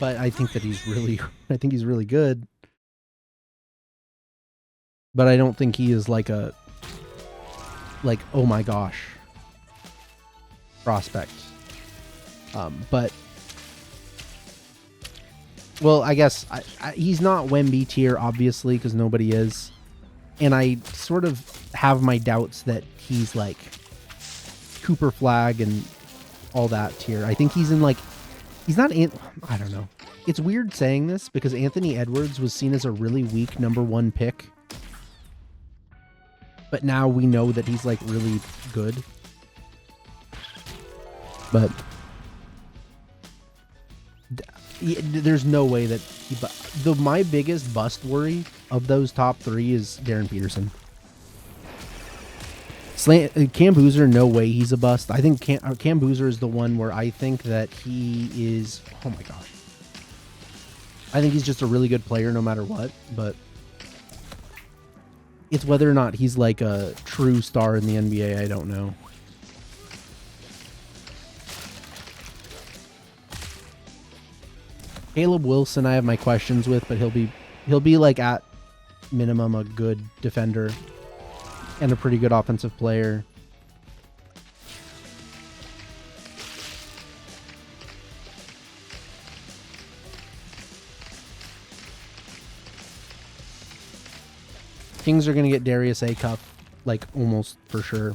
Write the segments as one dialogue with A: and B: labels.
A: But I think that he's really good. But I don't think he is like oh my gosh prospect. But well, I guess he's not Wemby tier, obviously, because nobody is. And I sort of have my doubts that he's like Cooper Flag and all that tier. I think he's in like, he's not, I don't know. It's weird saying this because Anthony Edwards was seen as a really weak #1 pick. But now we know that he's like really good. But there's no way that my biggest bust worry of those top 3 is Darren Peterson. Cam Boozer, no way he's a bust. I think Cam Boozer is the one where I think that he is, oh my gosh. I think he's just a really good player no matter what, but it's whether or not he's like a true star in the NBA, I don't know. Caleb Wilson I have my questions with, but he'll be like at minimum a good defender and a pretty good offensive player. Kings are going to get Darius Acuff, like almost for sure.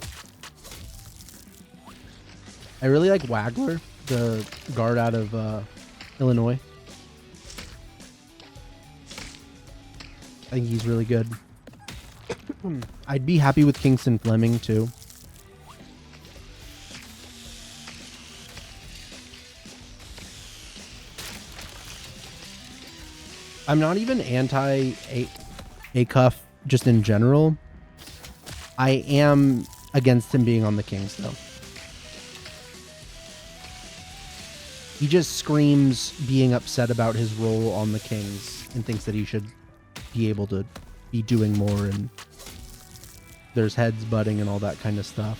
A: I really like Wagler, the guard out of Illinois. I think he's really good. I'd be happy with Kingston Fleming too. I'm not even anti-Acuff just in general. I am against him being on the Kings though. He just screams being upset about his role on the Kings and thinks that he should be able to be doing more, and there's heads butting and all that kind of stuff.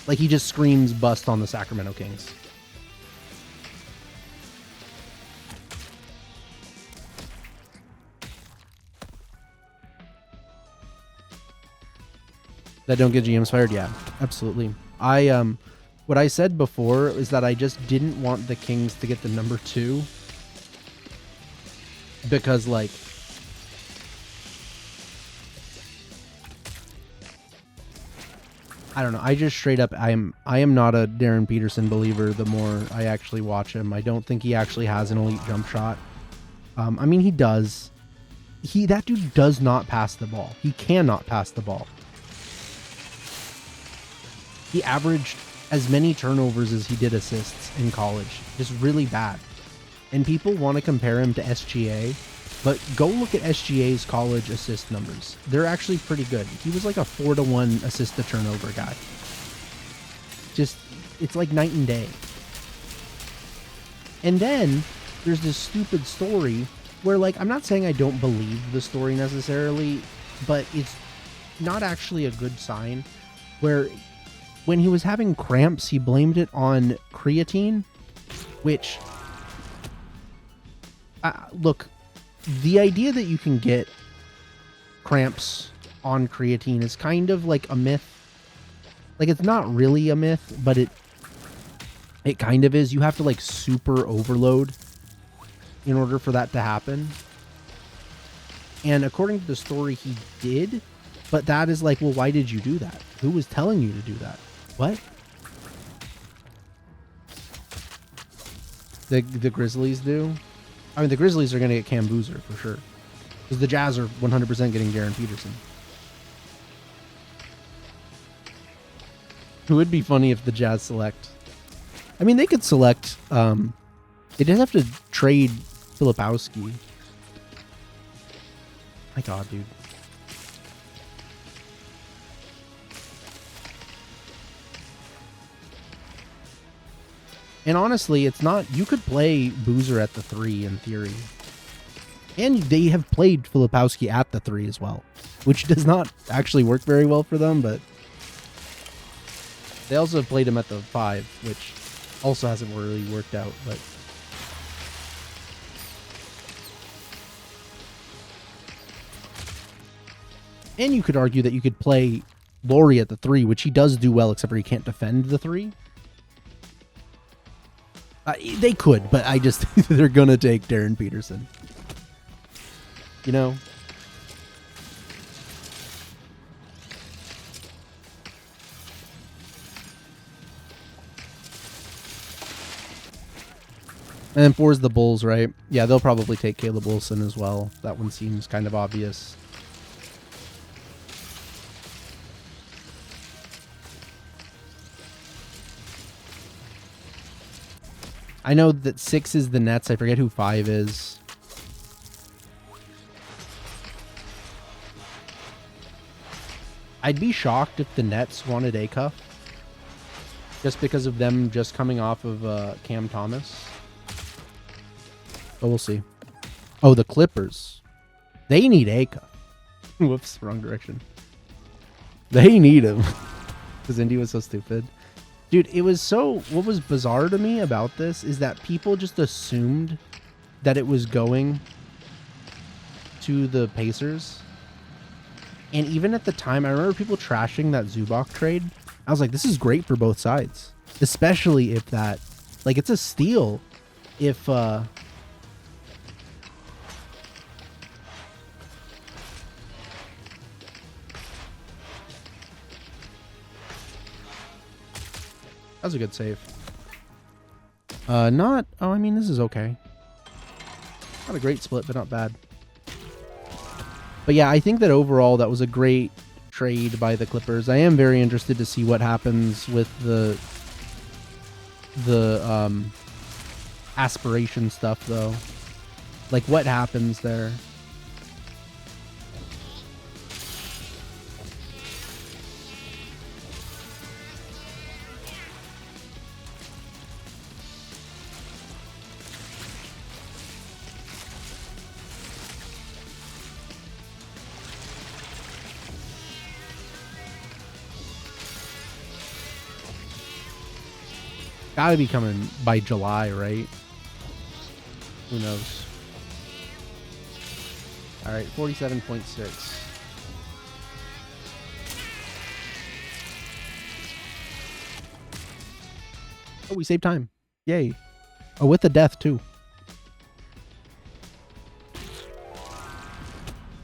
A: Like he just screams bust on the Sacramento Kings. That don't get GMs fired? Yeah, absolutely. What I said before is that I just didn't want the Kings to get the #2 because, like, I don't know. I just straight up, I am not a Darren Peterson believer. The more I actually watch him, I don't think he actually has an elite jump shot. I mean, he does. That dude does not pass the ball. He cannot pass the ball. He averaged as many turnovers as he did assists in college. Just really bad. And people want to compare him to SGA, but go look at SGA's college assist numbers. They're actually pretty good. He was like a 4-to-1 assist to turnover guy. Just, it's like night and day. And then there's this stupid story where, like, I'm not saying I don't believe the story necessarily, but it's not actually a good sign, where when he was having cramps, he blamed it on creatine, which, look, the idea that you can get cramps on creatine is kind of like a myth. Like, it's not really a myth, but it kind of is. You have to, like, super overload in order for that to happen. And according to the story, he did, but that is like, well, why did you do that? Who was telling you to do that? What? The Grizzlies do? I mean, the Grizzlies are going to get Cam Boozer for sure. Because the Jazz are 100% getting Darren Peterson. It would be funny if the Jazz select. I mean, they could select. They did have to trade Filipowski. My God, dude. And honestly, it's not... You could play Boozer at the 3 in theory. And they have played Filipowski at the 3 as well. Which does not actually work very well for them, but... They also played him at the 5, which also hasn't really worked out, but... And you could argue that you could play Laurie at the 3, which he does do well, except for he can't defend the 3. They could, but I just... they're going to take Darren Peterson. You know? And then 4 is the Bulls, right? Yeah, they'll probably take Caleb Wilson as well. That one seems kind of obvious. I know that 6 is the Nets. I forget who 5 is. I'd be shocked if the Nets wanted Acuff. Just because of them just coming off of Cam Thomas. But we'll see. Oh, the Clippers. They need Acuff. Whoops, wrong direction. They need him. Because Indy was so stupid. Dude, it was so... What was bizarre to me about this is that people just assumed that it was going to the Pacers. And even at the time, I remember people trashing that Zubac trade. I was like, this is great for both sides. Especially if that... Like, it's a steal if... That was a good save. Not... Oh, I mean, this is okay. Not a great split, but not bad. But yeah, I think that overall that was a great trade by the Clippers. I am very interested to see what happens with the aspiration stuff, though. Like, what happens there? Gotta be coming by July, right? Who knows? Alright, 47.6. Oh, we saved time. Yay. Oh, with the death, too.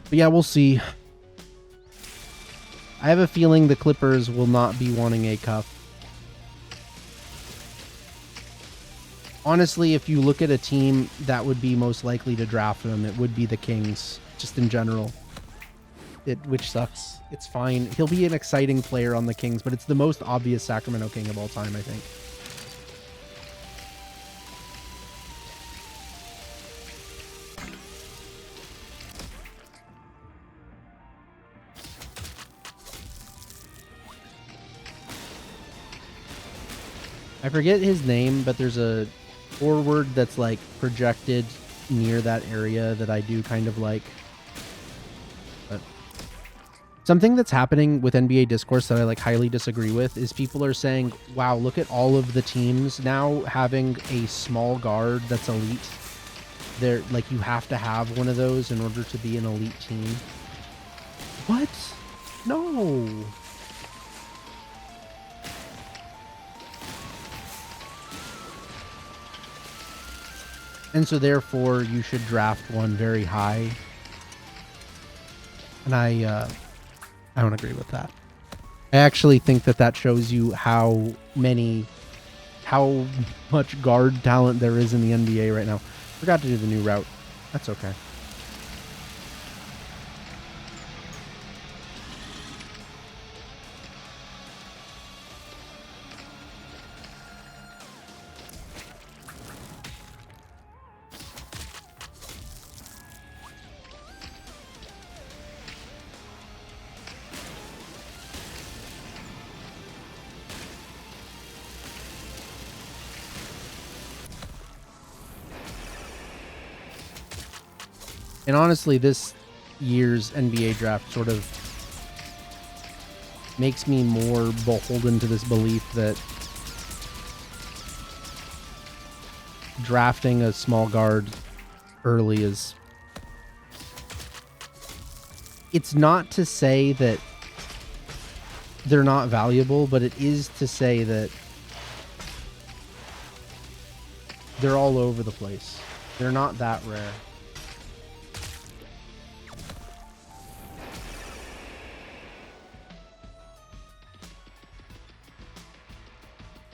A: But yeah, we'll see. I have a feeling the Clippers will not be wanting a cup. Honestly, if you look at a team that would be most likely to draft him, it would be the Kings, just in general. Which sucks. It's fine. He'll be an exciting player on the Kings, but it's the most obvious Sacramento King of all time, I think. I forget his name, but there's a forward that's like projected near that area that I do kind of like. But something that's happening with NBA discourse that I like highly disagree with is people are saying, wow, look at all of the teams now having a small guard that's elite. They're like, you have to have one of those in order to be an elite team. What? No. And so therefore you should draft one very high. And I don't agree with that. I actually think that that shows you how much guard talent there is in the NBA right now. Forgot to do the new route. That's okay. And honestly, this year's NBA draft sort of makes me more beholden to this belief that drafting a small guard early is... It's not to say that they're not valuable, but it is to say that they're all over the place. They're not that rare.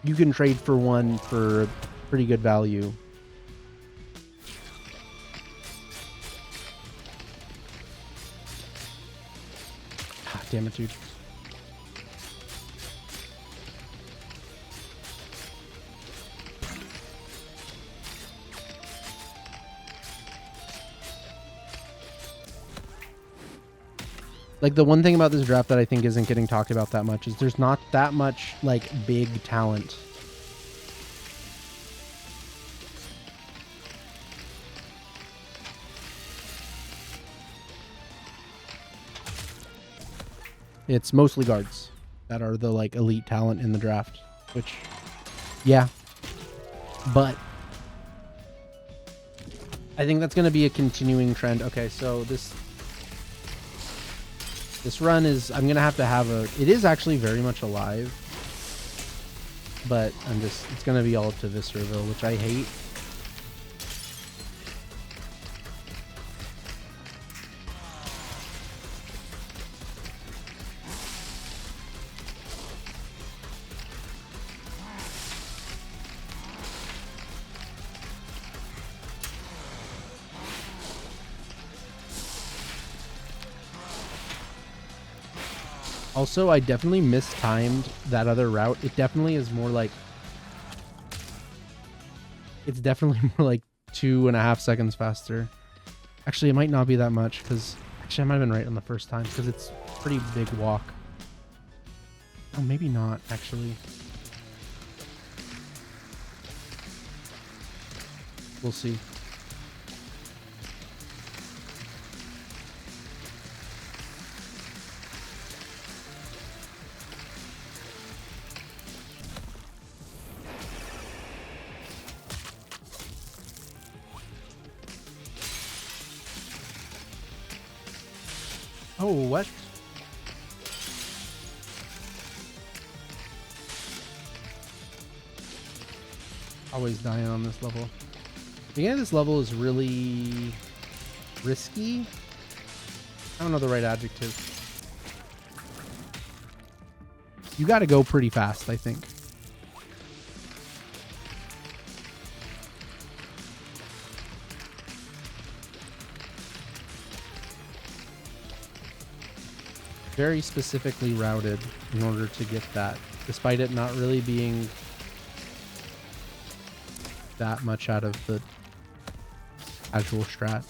A: You can trade for one for pretty good value. Ah, damn it, dude. Like, the one thing about this draft that I think isn't getting talked about that much is there's not that much, like, big talent. It's mostly guards that are the, like, elite talent in the draft, which, yeah. But I think that's going to be a continuing trend. Okay, so this run is, I'm going to have a, it is actually very much alive, but it's going to be all up to Viscerville, which I hate. Also, I definitely mistimed that other route. It definitely is more like... It's definitely more like 2.5 seconds faster. Actually, it might not be that much, because... Actually, I might have been right on the first time, because it's a pretty big walk. Oh, maybe not, actually. We'll see. Oh, what? Always dying on this level. The beginning of this level is really risky. I don't know the right adjective. You got to go pretty fast, I think. Very specifically routed in order to get that, despite it not really being that much out of the actual strat.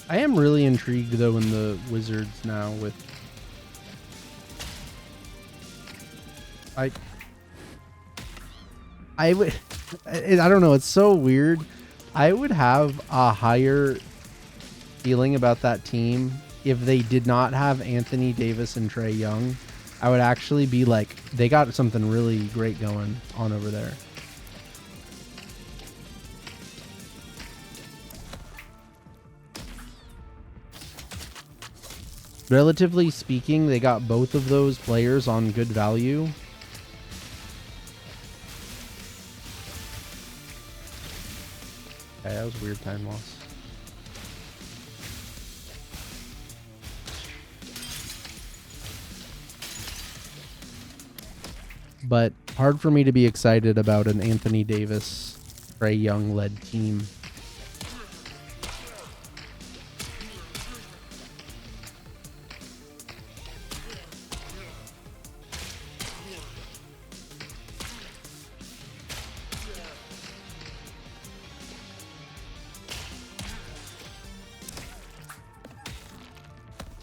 A: I am really intrigued, though, in the wizards now with... I would... I don't know, it's so weird. I would have a higher feeling about that team if they did not have Anthony Davis and Trae Young. I would actually be like, they got something really great going on over there. Relatively speaking, they got both of those players on good value. Okay, that was a weird time loss. But hard for me to be excited about an Anthony Davis, Trae Young led team.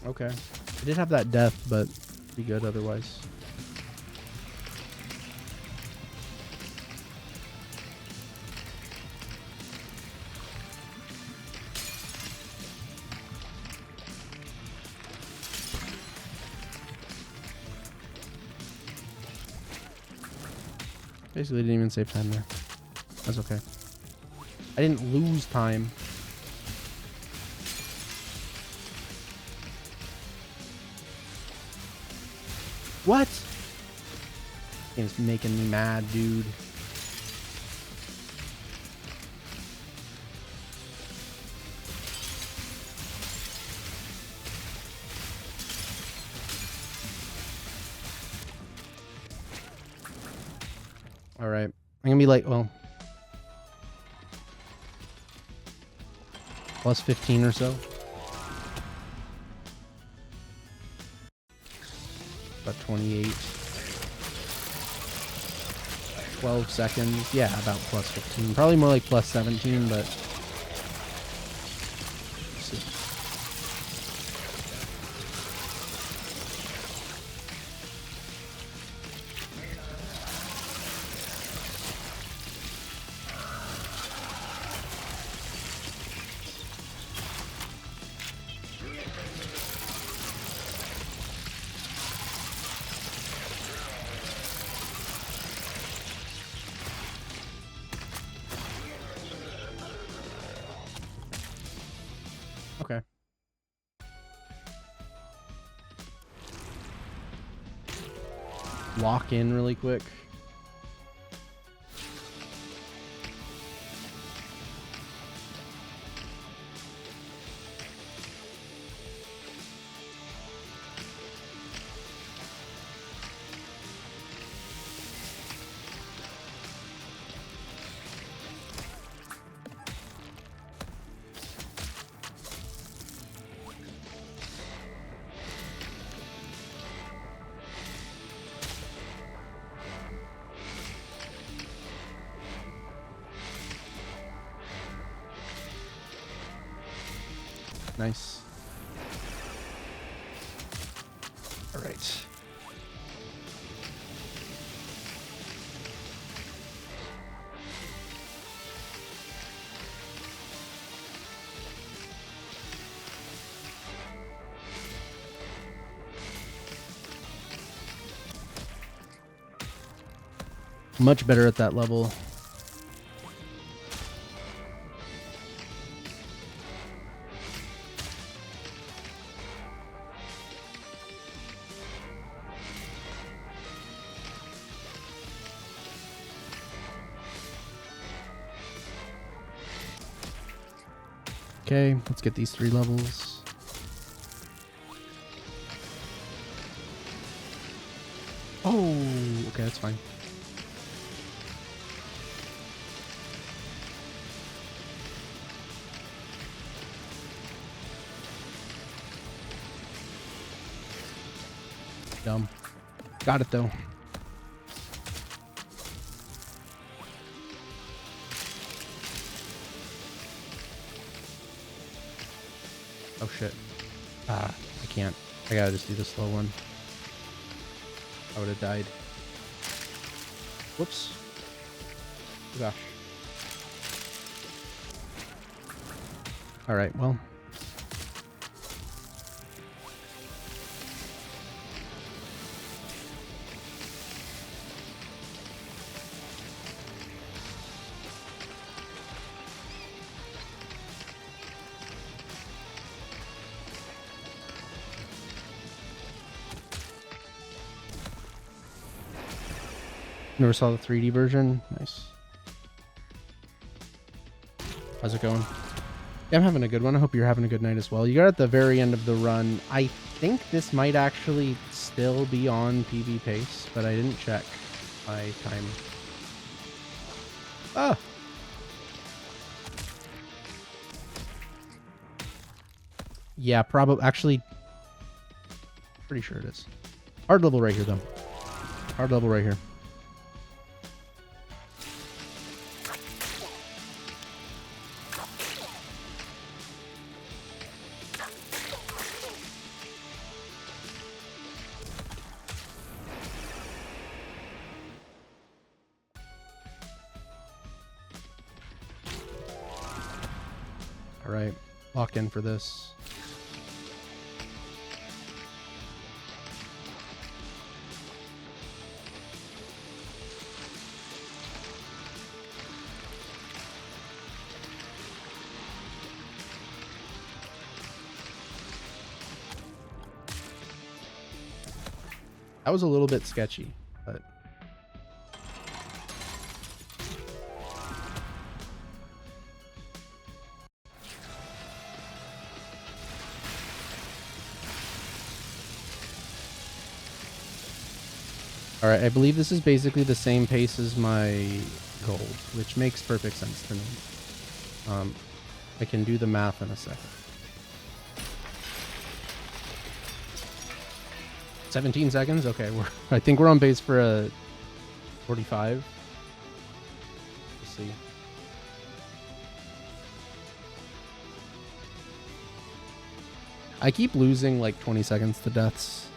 A: Okay. I did have that death, but be good otherwise. Basically didn't even save time there. That's okay. I didn't lose time. What? Game's making me mad, dude. Alright. I'm gonna be like, well, plus 15 or so. About 28. 12 seconds. Yeah, about plus 15. Probably more like plus 17, but... Let's see. Okay. Walk in really quick. Nice. All right. Much better at that level. Okay, let's get these 3 levels. Oh, okay, that's fine. Dumb. Got it though. Oh shit. Ah, I can't. I gotta just do the slow one. I would have died. Whoops. Oh gosh. Alright, well. Never saw the 3D version. Nice. How's it going? Yeah, I'm having a good one. I hope you're having a good night as well. You got at the very end of the run. I think this might actually still be on PB pace, but I didn't check my time. Ah! Yeah, probably. Actually, pretty sure it is. Hard level right here, though. Hard level right here. All right, lock in for this. That was a little bit sketchy, but all right, I believe this is basically the same pace as my gold, which makes perfect sense to me. I can do the math in a second. 17 seconds? Okay, I think we're on base for a 45. Let's see. I keep losing like 20 seconds to deaths.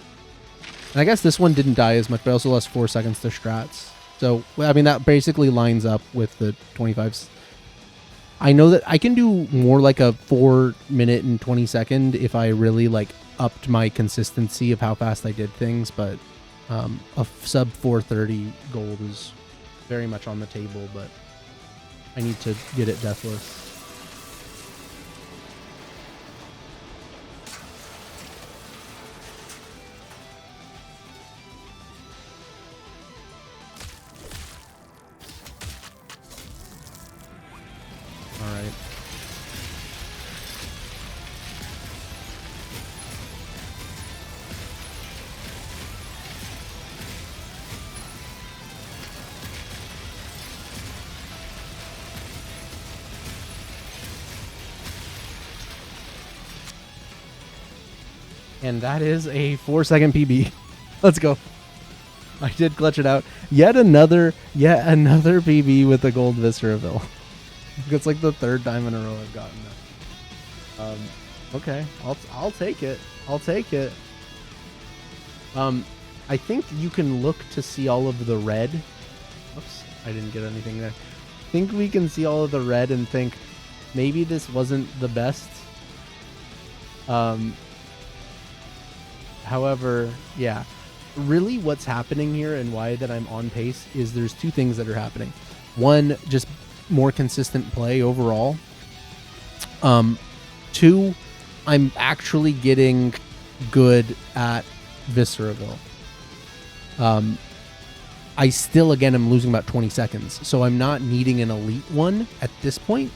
A: And I guess this one didn't die as much, but I also lost 4 seconds to strats. So, I mean, that basically lines up with the 25s. I know that I can do more like a 4 minute and 20 second if I really like upped my consistency of how fast I did things, but a sub 430 gold is very much on the table, but I need to get it deathless. All right. And that is a 4-second PB. Let's go. I did clutch it out. Yet another PB with the gold Visceraville. It's like the 3rd time in a row I've gotten that. Okay, I'll take it. I'll take it. I think you can look to see all of the red. Oops, I didn't get anything there. I think we can see all of the red and think maybe this wasn't the best. However, yeah, really what's happening here and why that I'm on pace is there's 2 things that are happening. One, just more consistent play overall. 2, I'm actually getting good at Visceraville. I still, again, am losing about 20 seconds, so I'm not needing an elite one at this point.